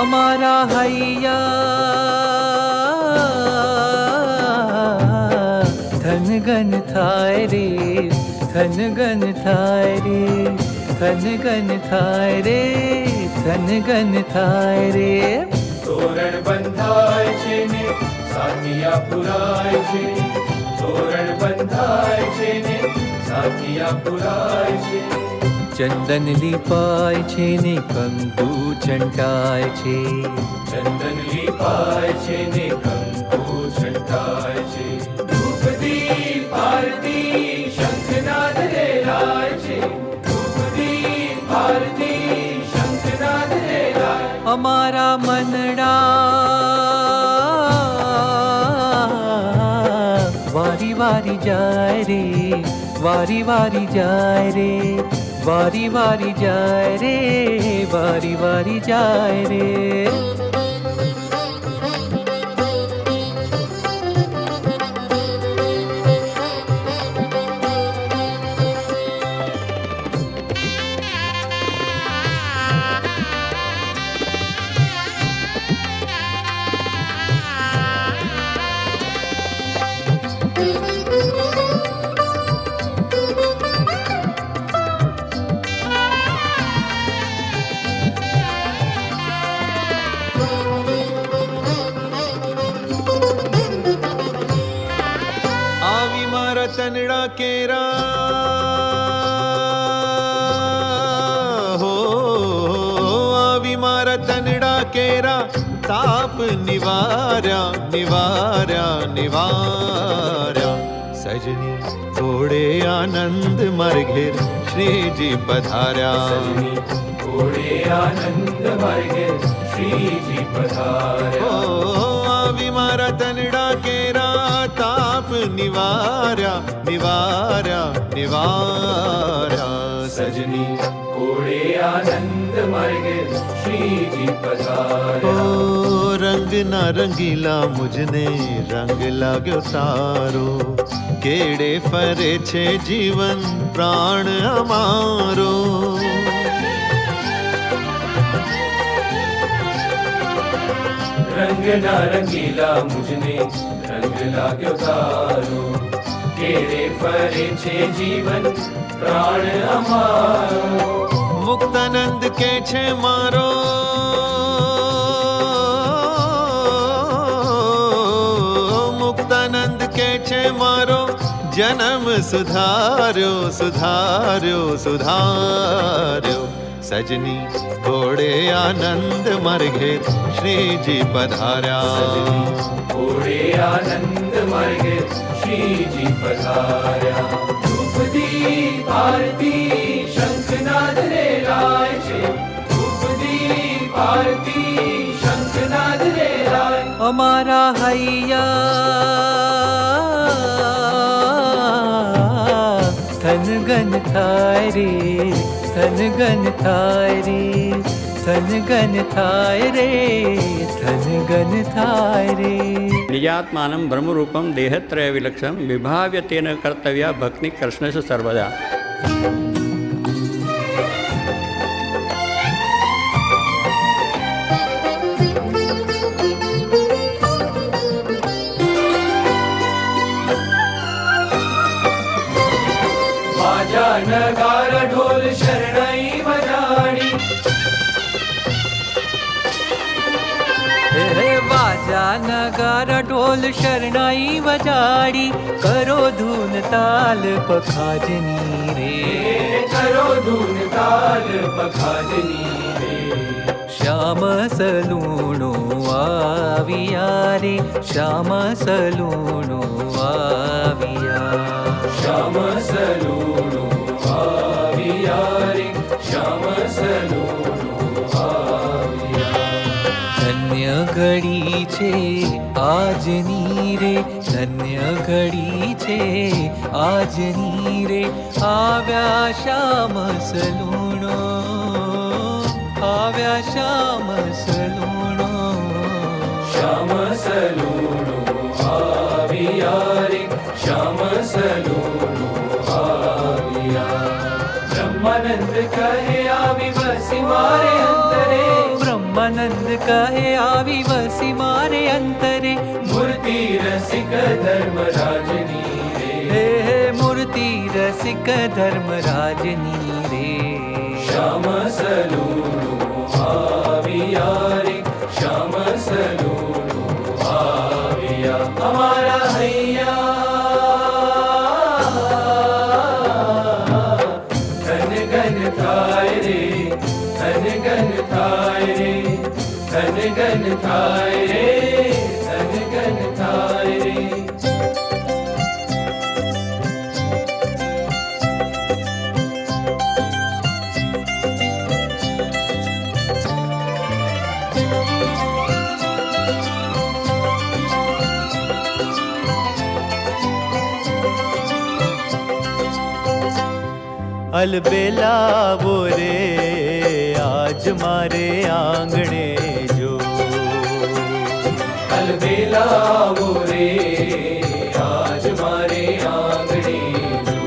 અમારા હૈયા ધનગન થાય રે, ધનગન થાય રે, ધનગન થાય રે, ધનગન થાય રે. તોરણ બંધાય છે ને સાતિયા પુરાય છે, તોરણ બંધાય છે ને સાતિયા પુરાય છે. ચંદન લીપાય છે ને કંકુ છંટાય છે, ચંદન લીપાય છે ને કંકુ છંટાય છે. ધૂપ દીપ આરતી શંખનાદ રેલાય છે, ધૂપ દીપ આરતી શંખનાદ રેલાય. અમારા મનડા વારી વારી જાય રે, વારી વારી જાય રે, વારી વારી જાય રે, વારી વારી જાય રે. તનડા કેરા હો, આવી મારા તનડા કેરા તાપ નિવાર્યા, નિવાર્યા, નિવાર્યા. સજની થોડે આનંદ માર ઘેર શ્રીજી પધાર્યા, સજની થોડે આનંદ માર ઘેર શ્રીજી પધાર્યા. આવી મારા તનડા કેરા તાપ નિવાર્યા, નિવાર્યા, નિવાર્યા. સજની થોડે આનંદ માર ઘેર શ્રીજી પધાર્યા. રંગના રંગીલા મુજને રંગ લાગ્યો તારો, કેડે ફરે છે જીવન પ્રાણ અમારો. રંગના રંગીલા મુજને રંગ લાગ્યો તારો, કેડે ફરે છે જીવન પ્રાણ અમારો. મુક્તાનંદ કે છે મારો, મુક્તાનંદ કે છે મારો જન્મ સુધાર્યો, સુધાર્યો, સુધાર્યો. સજની થોડે આનંદ માર ઘેર શ્રીજી પધાર્યા, સજની થોડે આનંદ માર ઘેર શ્રીજી પધાર્યા. ધૂપ દીપ આરતી શંખનાદ રેલાય છે, ધૂપ દીપ આરતી શંખનાદ રેલાય. અમારા હૈયા ધનગન થાય રે, ધનગન થાય રે, ધનગન થાય રે, ધનગન થાય રે. નિજાત્માનં બ્રહ્મરૂપમ દેહત્રય વિલક્ષણમ વિભાવ્ય તેન કર્તવ્ય ભક્તિ કૃષ્ણસ્ય સર્વદા. બાજા નગારા ઢોલ શરણાઈ વજાણી, હે વાજા નગારા ઢોલ શરણાઈ વજાડી, કરો ધૂન તાલ પખાજની રે. કરો ધૂન તાલ પખાજની રે. શ્યામ સલૂણો આવ્યા રે, શ્યામ સલૂણો આવ્યા. શ્યામ સલૂણો આવ્યા રે, શ્યામ સલૂણો આવ્યા. ધન્ય ઘડી છે આજની રે, ધન્ય ઘડી છે આજની રે. આવ્યા શ્યામ સલૂણો, આવ્યા શ્યામ સલૂણો. શ્યામ સલૂણો આવ્યા રે, શ્યામ સલૂણો આવ્યા. બ્રહ્માનંદ કહે આવી વસી મારે અંતરે, બ્રહ્માનંદ કહે આવી વસી મારે અંતરે. મૂર્તિ રસિક ધર્મરાજની રે. હે હે મૂર્તિ રસિક ધર્મરાજની રે. શ્યામ સલૂણો આવ્યા રે, શ્યામ સલૂણો આવ્યા. અમારા હૈયા ધન ગન થાય રે, ધન ગન થાય રે, ધન ગન થાય રે, ધન ગન થાય રે. अलबेलावो रे आज मारे आंगणे जो. अलबेलावो रे आज मारे आंगणे जो.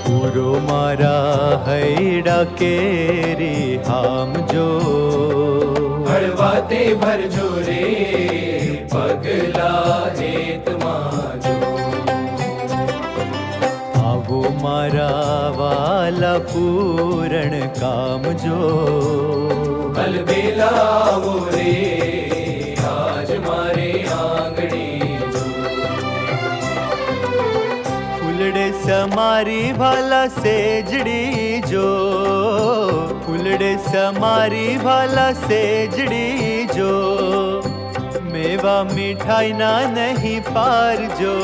पूरो मारा हૈડા કેરી હામ જો. हळवाते भरजो रे पगला हेतમાં જો. આવો મારા વાલા પૂરણ કામ જો. अलबेलावो रे आज मारे आंगणे जो. ફૂલડે સમારી ભાલા સેજડી જો. ફૂલડે સમારી ભાલા સેજડી જો. મેવા મીઠાઈ ના નહીં પારજો.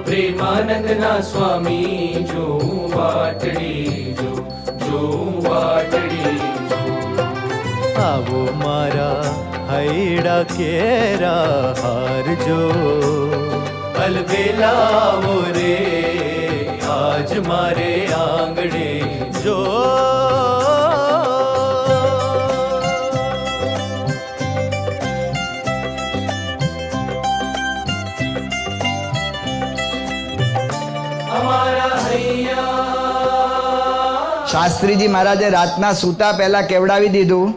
प्रेमानंद ना स्वामी जो वाटड़ी जो, जो वाटड़ी जो. આવો મારા હૈડા કેરા હારજો. अलबेलावो रे आज मारे आंगणे જો. हमारा हैया. શાસ્ત્રીજી મહારાજે રાતના સૂતા પહેલા કેવડાવી દીધું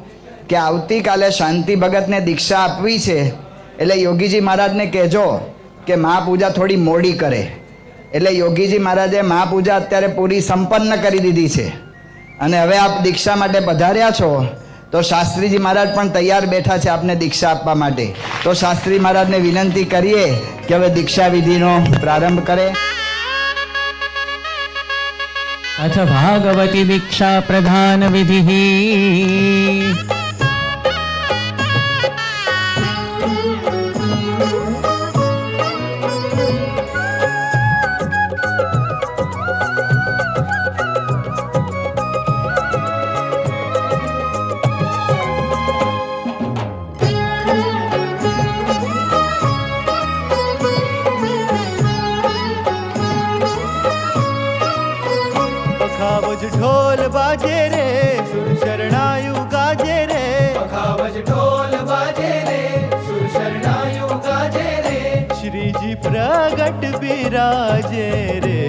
કે આવતીકાલે શાંતિ ભગતને દીક્ષા આપવી છે, એટલે યોગીજી મહારાજને કહેજો કે મહાપૂજા થોડી મોડી કરે. એટલે યોગીજી મહારાજે મહાપૂજા અત્યારે પૂરી સંપન્ન કરી દીધી છે અને હવે આપ દીક્ષા માટે પધાર્યા છો, તો શાસ્ત્રીજી મહારાજ પણ તૈયાર બેઠા છે આપને દીક્ષા આપવા માટે. તો શાસ્ત્રી મહારાજને વિનંતી કરીએ કે હવે દીક્ષા વિધિનો પ્રારંભ કરે. अथ भागवती दीक्षा प्रधान विधिः. પખાવજ ઢોલ બાજે રે, સુર શરણાયું ગાજે રે. पखावज ढोल बाजे रे, सुर शरणायु गाजे रे. શ્રીજી પ્રગટ બિરાજે રે,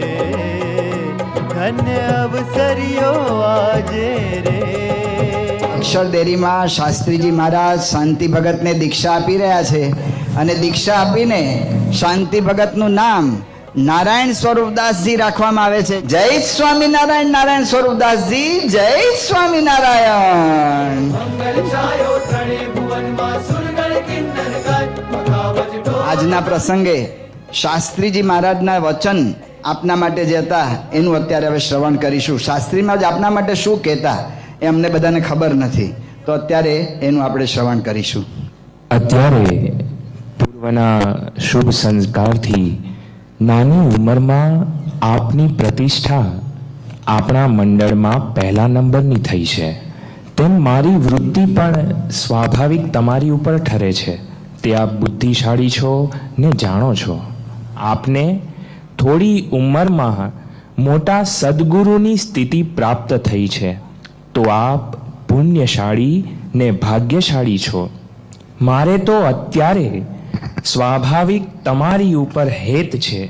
ધન્ય અવસરિયો આજે રે. અક્ષરદેરીમાં શાસ્ત્રીજી મહારાજ શાંતિ ભગતને દીક્ષા આપી રહ્યા છે અને દીક્ષા આપીને શાંતિ ભગતનું નામ નારાયણ સ્વરૂપદાસજી રાખવામાં આવે છે. જય સ્વામિનારાયણ. નારાયણ સ્વરૂપદાસજી, જય સ્વામિનારાયણ. मंगल छायो त्रणेय भुवन मां सुरगण કિન્નર ગાય પખાવજ ઢોલ આજના પ્રસંગે શાસ્ત્રીજી મહારાજના વચન આપના માટે જે હતા એનું અત્યારે હવે શ્રવણ કરીશું. શાસ્ત્રી મહારાજ આપના માટે શું કહેતા એ અમને બધાને ખબર નથી, તો અત્યારે એનું આપણે શ્રવણ કરીશું. અત્યારે પૂર્વના શુભ સંસ્કારથી નાની ઉંમરમાં આપની પ્રતિષ્ઠા આપણા મંડળમાં પહેલા નંબરની થઈ છે, તેમ મારી વૃત્તિ પણ સ્વાભાવિક તમારી ઉપર ઠરે છે. તે આપ બુદ્ધિશાળી છો ને જાણો છો. આપને થોડી ઉંમરમાં મોટા સદગુરુની સ્થિતિ પ્રાપ્ત થઈ છે, તો આપ પુણ્યશાળી ને ભાગ્યશાળી છો. મારે તો અત્યારે સ્વાભાવિક તમારી ઉપર હેત છે,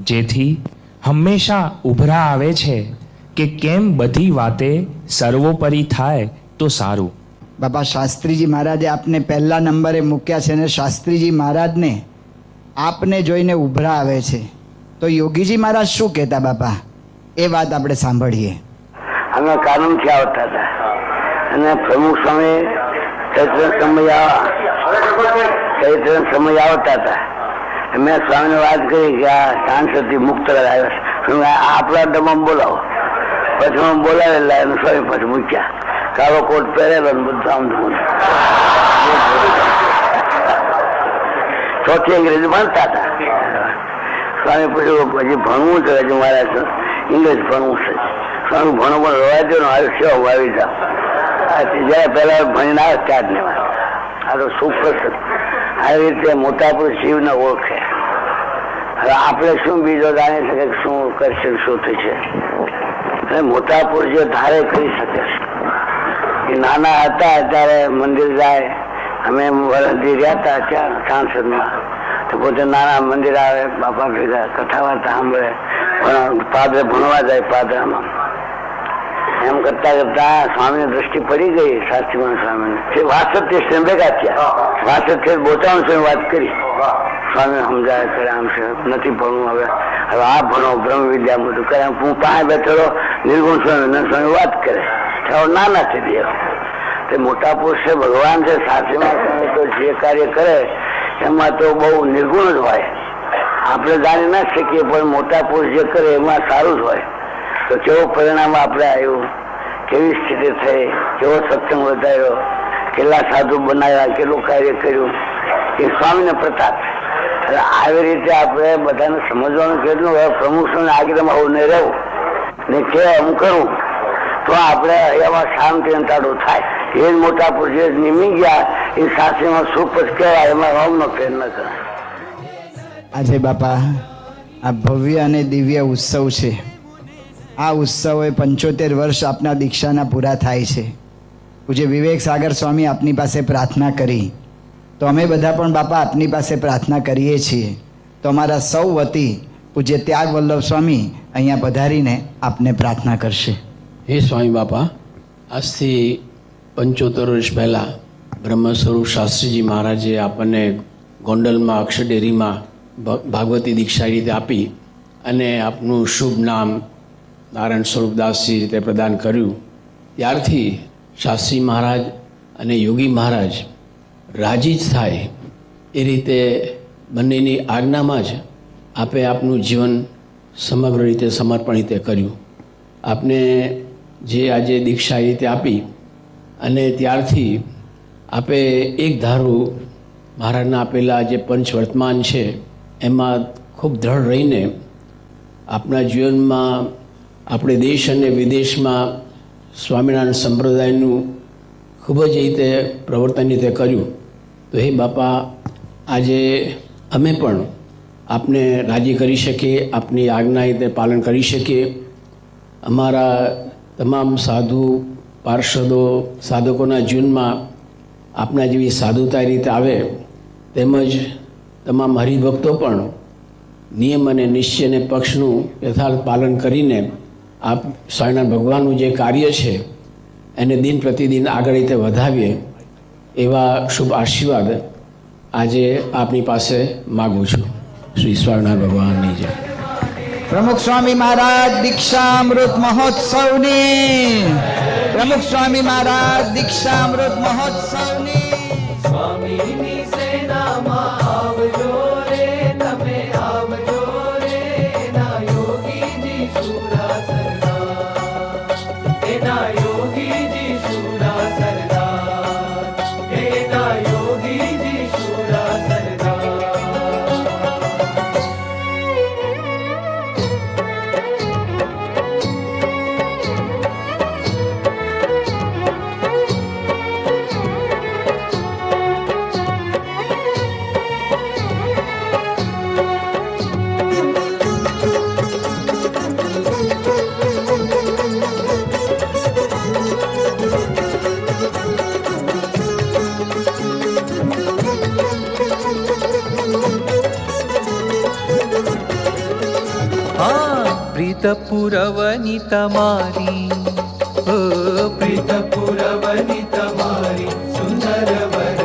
જેથી હંમેશા ઉભરા આવે છે કે કેમ બધી વાતે સર્વોપરી થાય તો સારું. બાપા શાસ્ત્રીજી મહારાજે આપને પહેલા નંબરે મૂક્યા છે, અને શાસ્ત્રીજી મહારાજને આપને જોઈને ઉભરા આવે છે. તો યોગીજી મહારાજ શું કહેતા બાપા, એ વાત આપણે સાંભળીએ. અમે કાનૂનથી આવતા હતા અને પ્રમુખ સ્વામી ચૈત્ર સમય આવતા હતા. મેં સ્વામીને વાત કરી કે આ સાંસદથી મુક્ત આવ્યા છે, આપણા ડબ્બામાં બોલાવો. પછી હું બોલાવેલા અને સ્વામી પછી મૂક્યા. કાળો કોટ પહેરેલો ને બધું આમ ચોથી અંગ્રેજી ભણતા હતા. સ્વામી પછી ભણવું છે હજુ મારે ઇંગ્લિશ ભણવું છે. સ્વામી ભણો પણ રવા દો ને આવી સેવા આવી જાઓ. જયારે પહેલા ભણીને આવે ત્યાં જ ને આ તો સુપ્રસિદ્ધ આવી રીતે મોટા પુરુષ શિવને ઓળખે. હવે આપણે શું બીજો જાણી શકે શું કરશે શું થશે. અને મોટા પુરુષો ધારે કરી શકે છે. એ નાના હતા ત્યારે મંદિર જાય, અમે વરદી રહ્યા હતા ત્યાં સાંસદમાં, તો પોતે નાના મંદિર આવે, બાપા ભેગા કથા વાર્તા સાંભળે, પાદરે ભણવા જાય પાદરામાં. એમ કરતા કરતા સ્વામીની દ્રષ્ટિ પડી ગઈ શાસ્ત્રીમાન સ્વામીને. વાસઠથી ભેગા થયા. વાસઠથી બોચાણ સ્વામી વાત કરી. સ્વામી સમજાય કરે આમ છે નથી ભણવું, હવે આ ભણો બ્રહ્મ વિદ્યા બધું કરે. હું પાસે બેઠેલો નિર્ગુણ સ્વામી સ્વામી વાત કરે. નાના છે બે તે મોટા પુરુષ છે, ભગવાન છે. શાસ્ત્રીમાન સ્વામી તો જે કાર્ય કરે એમાં તો બહુ નિર્ગુણ જ હોય. આપણે જાણી ના શકીએ, પણ મોટા પુરુષ જે કરે એમાં સારું જ હોય. તો કેવો પરિણામ આપણે આવ્યું, કેવી સ્થિતિ થઈ, કેવો સત્સંગ વધાર્યો, કેટલા સાધુ બનાવ્યા, કેટલું કાર્ય કર્યું, એ સ્વામીને પ્રતાપ. એટલે આવી રીતે આપણે બધાને સમજવાનું કેટલું પ્રમુખ સ્વામી આગળમાં આવું નહીં રહેવું ને કે હું કરું તો આપણે એમાં શાંતિ અંતાડો થાય. એ જ મોટા પુરુષ નિમી ગયા એ શાસ્ત્રીમાં સુખ કહેવાય, એમાં રોમનો ફેર ન કરાય. આજે બાપા આ ભવ્ય અને દિવ્ય ઉત્સવ છે. આ ઉત્સવે 75 વર્ષ આપના દીક્ષાના પૂરા થાય છે. પૂજ્ય વિવેક સાગર સ્વામી આપની પાસે પ્રાર્થના કરી, તો અમે બધા પણ બાપા આપની પાસે પ્રાર્થના કરીએ છીએ. તો અમારા સૌ વતી પૂજ્ય ત્યાગ વલ્લભ સ્વામી અહીંયા પધારીને આપને પ્રાર્થના કરશે. હે સ્વામી બાપા, આજથી 75 વર્ષ પહેલાં બ્રહ્મ સ્વરૂપ શાસ્ત્રીજી મહારાજે આપણને ગોંડલમાં અક્ષરડેરીમાં ભાગવતી દીક્ષા રીતે આપી અને આપનું શુભ નામ નારાયણ સ્વરૂપદાસજી રીતે પ્રદાન કર્યું. ત્યારથી શાસ્ત્રી મહારાજ અને યોગી મહારાજ રાજી જ થાય એ રીતે બંનેની આજ્ઞામાં જ આપે આપનું જીવન સમગ્ર રીતે સમર્પણ રીતે કર્યું. આપને જે આજે દીક્ષા રીતે આપી અને ત્યારથી આપે એક ધારું મહારાજના આપેલા જે પંચ વર્તમાન છે એમાં ખૂબ દ્રઢ રહીને આપણા જીવનમાં આપણે દેશ અને વિદેશમાં સ્વામિનારાયણ સંપ્રદાયનું ખૂબ જ રીતે પ્રવર્તન રીતે કર્યું. તો હે બાપા, આજે અમે પણ આપને રાજી કરી શકીએ, આપની આજ્ઞા રીતે પાલન કરી શકીએ. અમારા તમામ સાધુ પાર્ષદો સાધકોના જીવનમાં આપના જેવી સાધુતા રીતે આવે, તેમજ તમામ હરિભક્તો પણ નિયમ અને નિશ્ચય અને પક્ષનું યથાર્થ પાલન કરીને આપ સ્વામિનારાયણ ભગવાનનું જે કાર્ય છે એને દિન પ્રતિદિન આગળ રીતે વધાવીએ એવા શુભ આશીર્વાદ આજે આપની પાસે માગું છું. શ્રી સ્વામિનારાયણ ભગવાનની જય. પ્રમુખ સ્વામી મહારાજ દીક્ષામૃત મહોત્સવની, પ્રમુખ સ્વામી મહારાજ દીક્ષામૃત મહોત્સવની. સ્વામીની માં આવજો રે તમે આવજો રે એના યોગીજી સુરા સરદાર એના યોગીજી સુરા સરદાર એના યોગીજી સુરા સરદાર પ્રીત પુરવની તમારી પ્રીત પુરવની તમારી સુંદર વર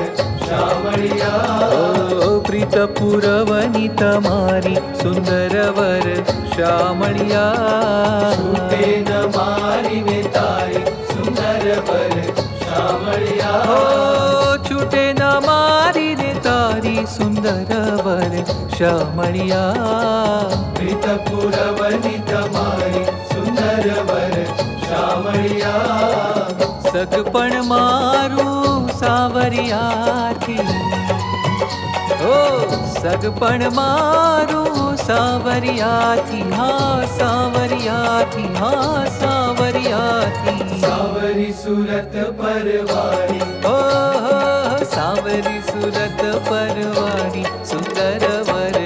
શામળિયા પ્રીત પુરવની તમારી સુંદર વર શ્યામળિયા છૂટે ન મારીને તારી સુંદર વર શામળિયા છૂટે ન મારીને તારી સુંદર વર શ્યામળિયા પ્રીત પુરવની તમારી સુંદર વર શામળિયા સગપણ મારું સાવરિયાથી ઓ સગપણ મારું સાવરિયાથી હા સાવરિયાથી હા સાવરિયાથી સાવરી સુરત પરવારી ઓ સાવરી સુરત પરવારી સુંદર વર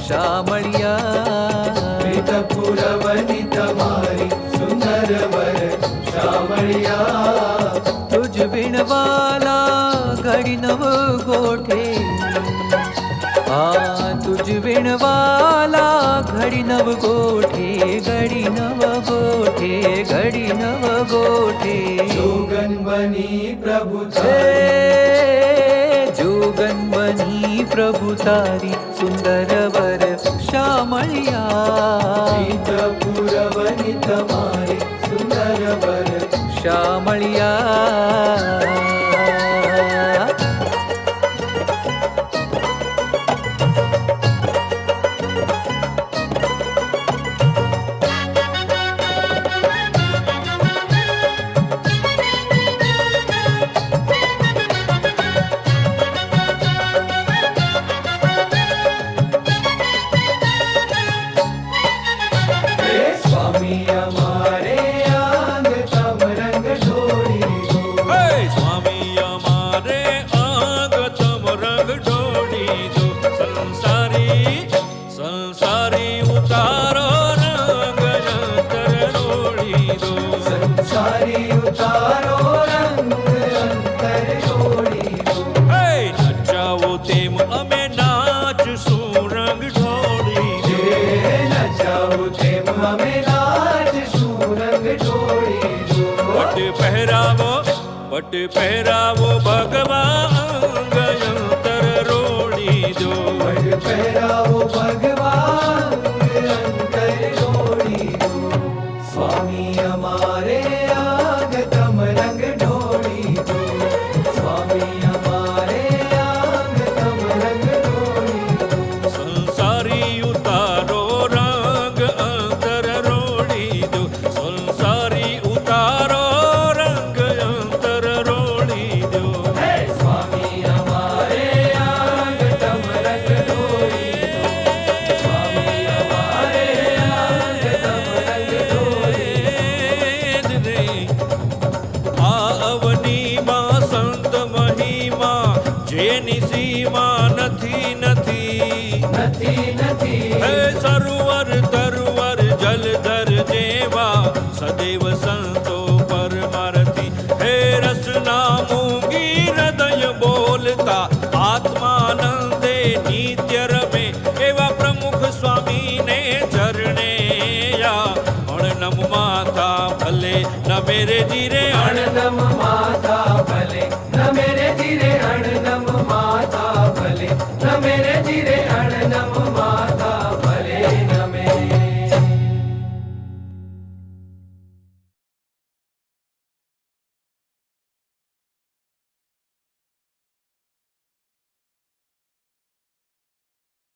શ્યામળિયા પ્રીત પુરવની તમારી સુંદર વર શામળિયા તુજ વિણવાલા ઘડી નવ ગોઠે તુજ વિણવાલા ઘડી નવ ગોઠે ઘડી નવ ગોઠે ઘડી નવ ગોઠે જોગન બની પ્રભુ જોગન બની પ્રભુ તારી સુંદર વર શ્યામળિયા પ્રીત પુરવની તમારી સુંદર વર શ્યામળિયા સ્વામી અમારે આંગ તમ રંગ ઢોળી દો સ્વામી અમારે આંગ તમ રંગ ઢોળી દો સંસારી ઉતારો રંગ અંતર રોળી દો સંસારી ઉતારો રંગ અંતર ઢોળી દો નચાવો તેમ અમે નાચશું રંગ ઢોળી દો નચાવો તેમ અમે નાચશું રંગ ઢોળી દો પટ પહેરાવો ભગવાન અંગ અંતર રોળી દો પગ પહેરાવો ભગવાન અંતર ઢોળી દો સ્વામી અમારે આગ તમ રંગ ઢોળી દો સ્વામી અમારે આગ તમ રંગ ઢોળી દો સંસારી ઉતારો રંગ અંતર રોળી દો સંસારી ઉતારો રંગ અંતર રોળી દો સ્વામી અમારે આગ તમ રંગ ઢોળી દો સ્વામી અમારે આગ તમ રંગ ઢોળી દો આ અવનીમાં સંત મહિમા જેની સીમા નથી નથી નથી